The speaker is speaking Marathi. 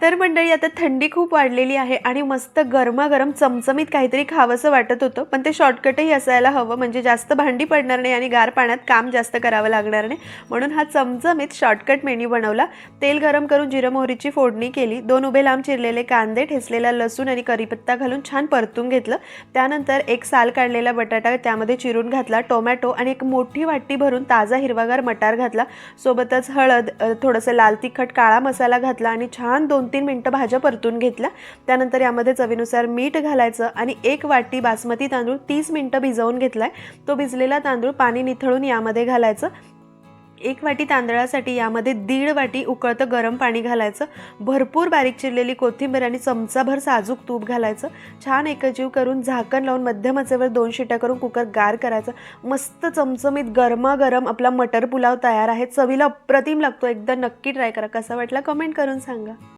तर मंडळी आता थंडी खूप वाढलेली आहे आणि मस्त गरमागरम चमचमीत काहीतरी खावंसं वाटत होतं, पण ते शॉर्टकटही असायला हवं म्हणजे जास्त भांडी पडणार नाही आणि गार पाण्यात काम जास्त करावं लागणार नाही. म्हणून हा चमचमीत शॉर्टकट मेन्यू बनवला. तेल गरम करून जिरं मोहरीची फोडणी केली, 2 उभे लांब चिरलेले कांदे, ठेचलेला लसूण आणि कढीपत्ता घालून छान परतून घेतलं. त्यानंतर एक साल काढलेला बटाटा त्यामध्ये चिरून घातला, टोमॅटो आणि एक मोठी वाटी भरून ताजा हिरवागार मटार घातला. सोबतच हळद, थोडंसं लाल तिखट, काळा मसाला घातला आणि छान 2-3 मिनिटं भाज्या परतून घेतल्या. त्यानंतर यामध्ये चवीनुसार मीठ घालायचं आणि 1 वाटी बासमती तांदूळ 30 मिनिटं भिजवून घेतलाय. तो भिजलेला तांदूळ पाणी निथळून यामध्ये घालायचं. 1 वाटी तांदळासाठी यामध्ये 1.5 वाटी उकळतं गरम पाणी घालायचं. भरपूर बारीक चिरलेली कोथिंबीर आणि चमचाभर साजूक तूप घालायचं. छान एकजीव करून झाकण लावून मध्यम आचेवर 2 शिट्या करून कुकर गार करायचं. मस्त चमचमीत गरमागरम आपला मटर पुलाव तयार आहे. चवीला अप्रतिम लागतो. एकदा नक्की ट्राय करा. कसा वाटला कमेंट करून सांगा.